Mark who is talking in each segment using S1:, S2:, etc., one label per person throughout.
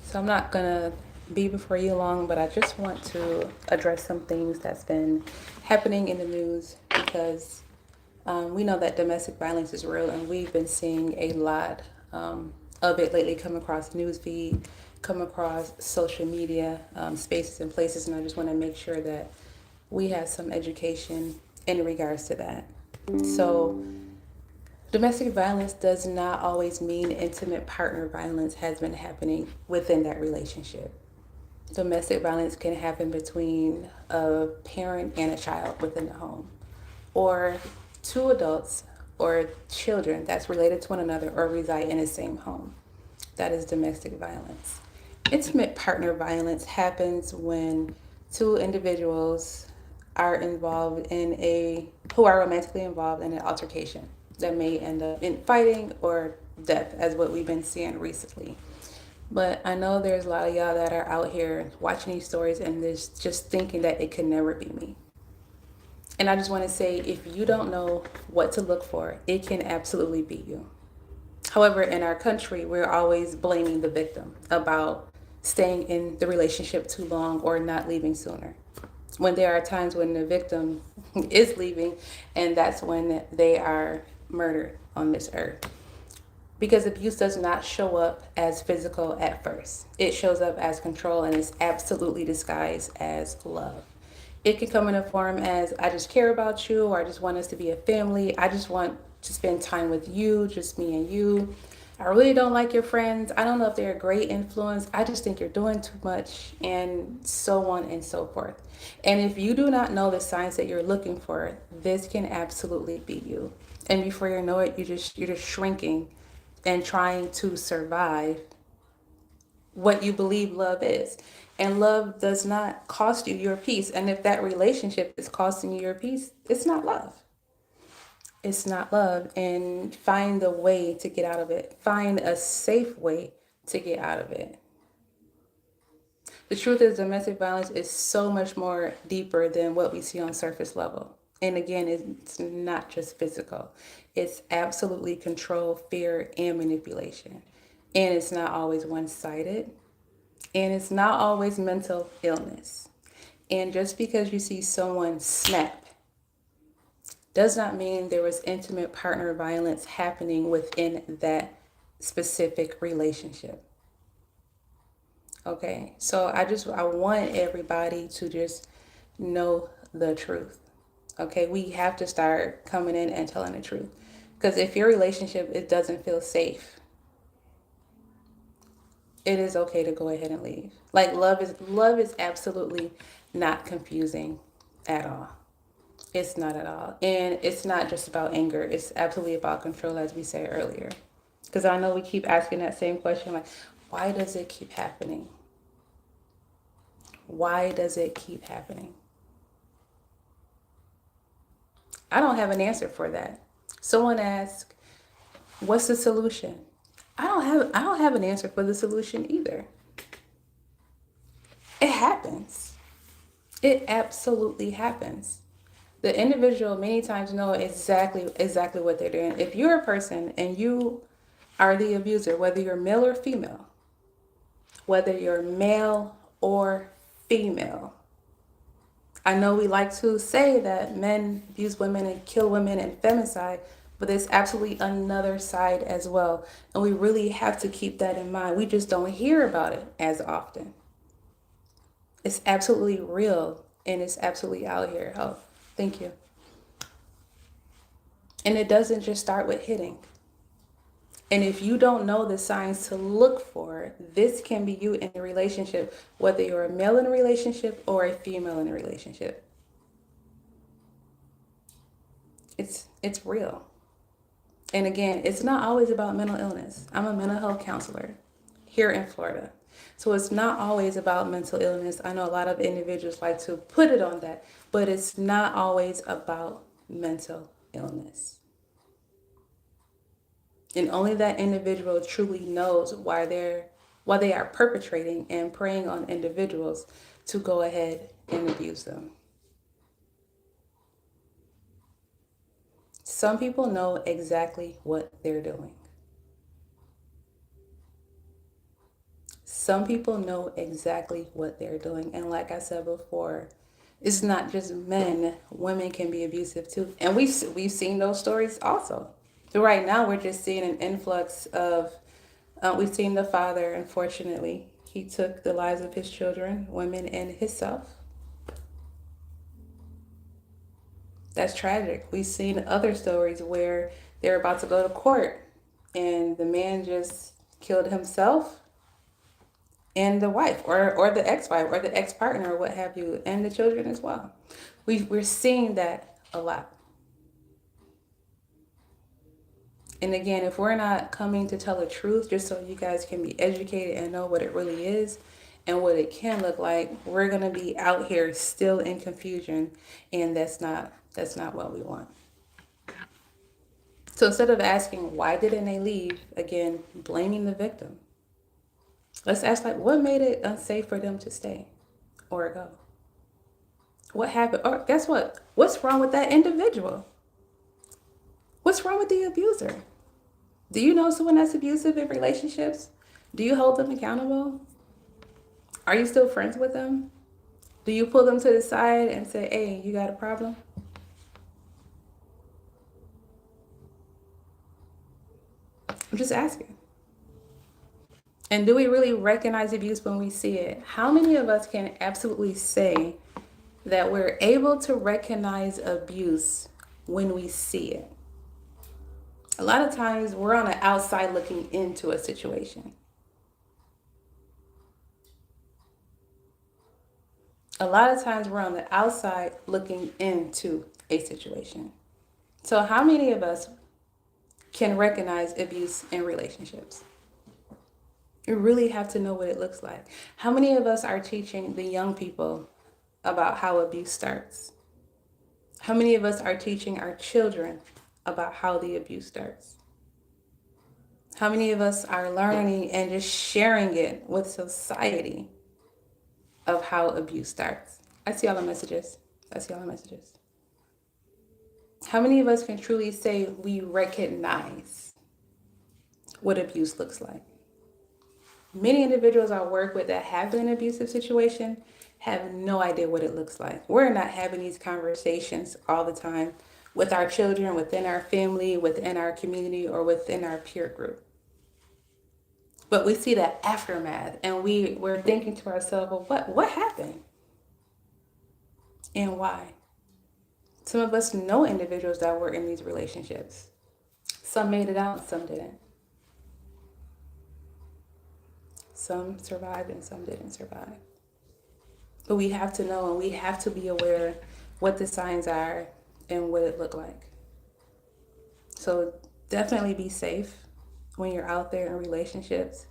S1: So I'm not gonna be before you long, but I just want to address some things that's been happening in the news because we know that domestic violence is real, and we've been seeing a lot of it lately come across news feed, come across social media spaces and places, and I just want to make sure that we have some education in regards to that. So domestic violence does not always mean intimate partner violence has been happening within that relationship. Domestic violence can happen between a parent and a child within the home, or two adults or children that's related to one another or reside in the same home. That is domestic violence. Intimate partner violence happens when two individuals are involved in a who are romantically involved in an altercation that may end up in fighting or death, as what we've been seeing recently. But I know there's a lot of y'all that are out here watching these stories and just thinking that it could never be me. And I just want to say, if you don't know what to look for, it can absolutely be you. However, in our country, we're always blaming the victim about staying in the relationship too long or not leaving sooner. When there are times when the victim is leaving, and that's when they are murdered on this earth. Because abuse does not show up as physical at first, it shows up as control and is absolutely disguised as love. It can come in a form as I just care about you, or I just want us to be a family. I just want to spend time with you, just me and you. I really don't like your friends. I don't know if they're a great influence. I just think you're doing too much, and so on and so forth. And if you do not know the signs that you're looking for, this can absolutely be you. And before you know it, you're just shrinking and trying to survive what you believe love is. And love does not cost you your peace. And if that relationship is costing you your peace, it's not love. It's not love. And find a way to get out of it. Find a safe way to get out of it. The truth is, domestic violence is so much more deeper than what we see on surface level. And again, it's not just physical, it's absolutely control, fear, and manipulation. And it's not always one sided, and it's not always mental illness. And just because you see someone snap does not mean there was intimate partner violence happening within that specific relationship. Okay, so I want everybody to just know the truth. Okay, we have to start coming in and telling the truth. Because if your relationship it doesn't feel safe, it is okay to go ahead and leave. Like love is absolutely not confusing at all. It's not at all. And it's not just about anger. It's absolutely about control, as we said earlier. Because I know we keep asking that same question, like, why does it keep happening? Why does it keep happening? I don't have an answer for that. Someone asked, what's the solution? I don't have an answer for the solution either. It happens. It absolutely happens. The individual many times know exactly what they're doing. If you're a person and you are the abuser, whether you're male or female, whether you're male or female, I know we like to say that men abuse women and kill women and femicide, but there's absolutely another side as well. And we really have to keep that in mind. We just don't hear about it as often. It's absolutely real and it's absolutely out here. Oh, thank you. And it doesn't just start with hitting. And if you don't know the signs to look for, this can be you in a relationship, whether you're a male in a relationship or a female in a relationship. It's real. And again, it's not always about mental illness. I'm a mental health counselor here in Florida. So it's not always about mental illness. I know a lot of individuals like to put it on that, but it's not always about mental illness. And only that individual truly knows why they are perpetrating and preying on individuals to go ahead and abuse them. Some people know exactly what they're doing. Some people know exactly what they're doing. And like I said before, it's not just men, women can be abusive too. And we've seen those stories also. So right now, we're just seeing an influx of, we've seen the father, unfortunately, he took the lives of his children, women, and himself. That's tragic. We've seen other stories where they're about to go to court and the man just killed himself and the wife or the ex-wife or the ex-partner or what have you, and the children as well. We're seeing that a lot. And again, if we're not coming to tell the truth just so you guys can be educated and know what it really is and what it can look like, we're going to be out here still in confusion, and that's not what we want. So instead of asking why didn't they leave, again, blaming the victim. Let's ask, like, what made it unsafe for them to stay or go? What happened? Or guess what? What's wrong with that individual? What's wrong with the abuser? Do you know someone that's abusive in relationships? Do you hold them accountable? Are you still friends with them? Do you pull them to the side and say, hey, you got a problem? I'm just asking. And do we really recognize abuse when we see it? How many of us can absolutely say that we're able to recognize abuse when we see it? A lot of times we're on the outside looking into a situation. A lot of times we're on the outside looking into a situation. So, how many of us can recognize abuse in relationships? You really have to know what it looks like. How many of us are teaching the young people about how abuse starts? How many of us are teaching our children about how the abuse starts? How many of us are learning and just sharing it with society of how abuse starts? I see all the messages. I see all the messages. How many of us can truly say we recognize what abuse looks like? Many individuals I work with that have been in an abusive situation have no idea what it looks like. We're not having these conversations all the time with our children, within our family, within our community, or within our peer group. But we see that aftermath and we're thinking to ourselves, well, what happened and why? Some of us know individuals that were in these relationships. Some made it out, some didn't. Some survived and some didn't survive. But we have to know and we have to be aware what the signs are and what it looked like. So definitely be safe when you're out there in relationships.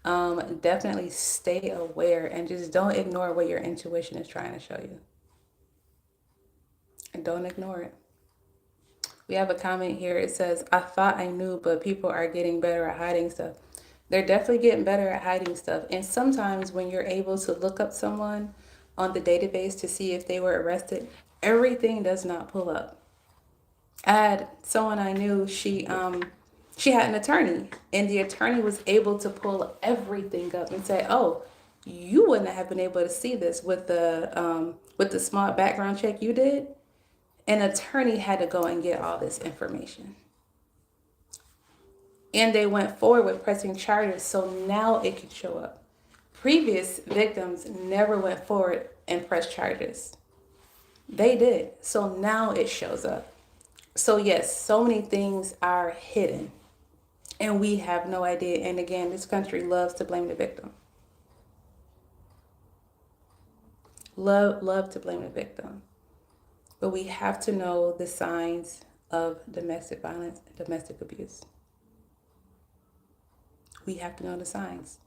S1: Definitely stay aware and just don't ignore what your intuition is trying to show you. And don't ignore it. We have a comment here. It says, I thought I knew, but people are getting better at hiding stuff. They're definitely getting better at hiding stuff. And sometimes when you're able to look up someone on the database to see if they were arrested, everything does not pull up. I had someone I knew, she had an attorney, and the attorney was able to pull everything up and say, oh, you wouldn't have been able to see this with the small background check you did. An attorney had to go and get all this information. And they went forward with pressing charges, so now it could show up. Previous victims never went forward and pressed charges. They did. So now it shows up. So yes, so many things are hidden and we have no idea. And again, this country loves to blame the victim. Love to blame the victim. But we have to know the signs of domestic violence, domestic abuse. We have to know the signs.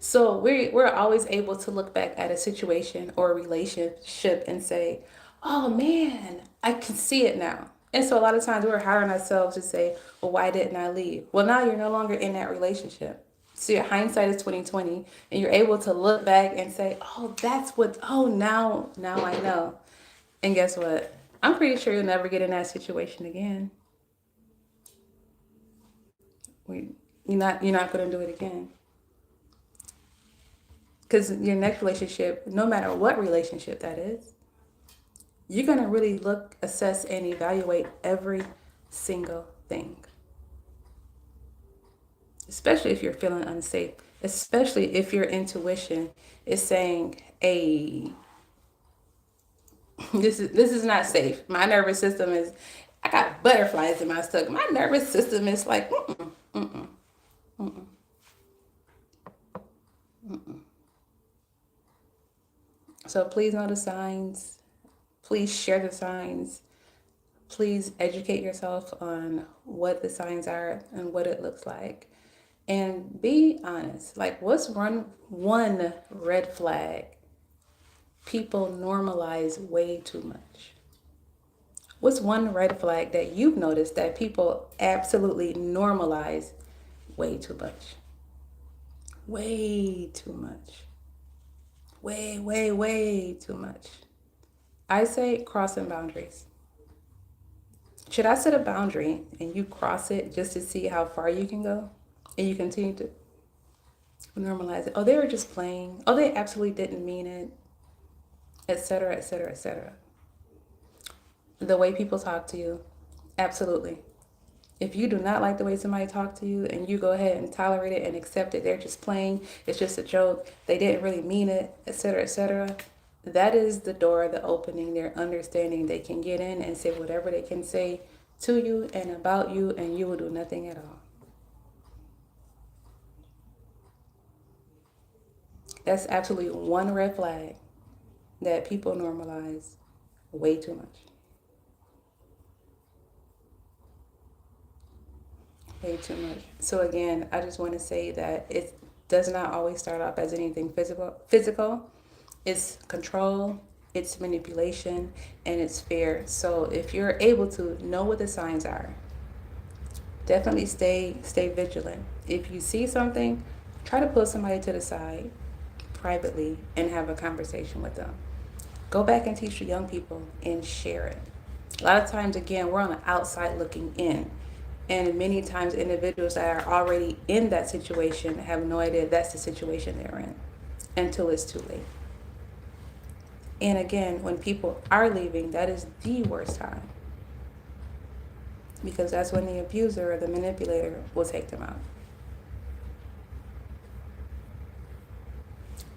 S1: So we're always able to look back at a situation or a relationship and say, oh man, I can see it now. And so a lot of times we're hard on ourselves to say, well, why didn't I leave? Well, now you're no longer in that relationship. So your hindsight is 2020 and you're able to look back and say, oh, now I know. And guess what? I'm pretty sure you'll never get in that situation again. You're not going to do it again. Because your next relationship, no matter what relationship that is, you're going to really look, assess, and evaluate every single thing, especially if you're feeling unsafe, especially if your intuition is saying, hey, this is not safe. My nervous system is, I got butterflies in my stomach. My nervous system is like, mm-mm, mm-mm, mm-mm. So please know the signs. Please share the signs. Please educate yourself on what the signs are and what it looks like. And be honest. Like, what's one red flag people normalize way too much? What's one red flag that you've noticed that people absolutely normalize way too much? Way too much. Way, way, way too much. I say crossing boundaries. Should I set a boundary and you cross it just to see how far you can go? And you continue to normalize it. Oh, they were just playing. Oh, they absolutely didn't mean it, etc., etc., etc. The way people talk to you, absolutely. If you do not like the way somebody talk to you and you go ahead and tolerate it and accept it, they're just playing, it's just a joke, they didn't really mean it, etc., etc., that is the door, the opening, their understanding. They can get in and say whatever they can say to you and about you, and you will do nothing at all. That's absolutely one red flag that people normalize way too much. Way too much. So again, I just want to say that it does not always start off as anything physical. It's control, it's manipulation, and it's fear. So if you're able to know what the signs are, definitely stay vigilant. If you see something, try to pull somebody to the side privately and have a conversation with them. Go back and teach the young people and share it. A lot of times, again, we're on the outside looking in. And many times, individuals that are already in that situation have no idea that's the situation they're in until it's too late. And again, when people are leaving, that is the worst time because that's when the abuser or the manipulator will take them out.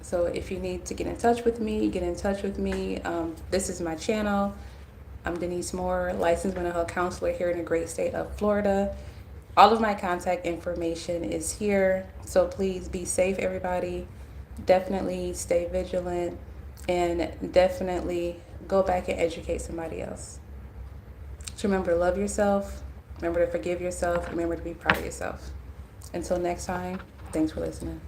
S1: So if you need to get in touch with me, get in touch with me. This is my channel. I'm Denise Moore, licensed mental health counselor here in the great state of Florida. All of my contact information is here. So please be safe, everybody. Definitely stay vigilant and definitely go back and educate somebody else. So remember to love yourself. Remember to forgive yourself. Remember to be proud of yourself. Until next time, thanks for listening.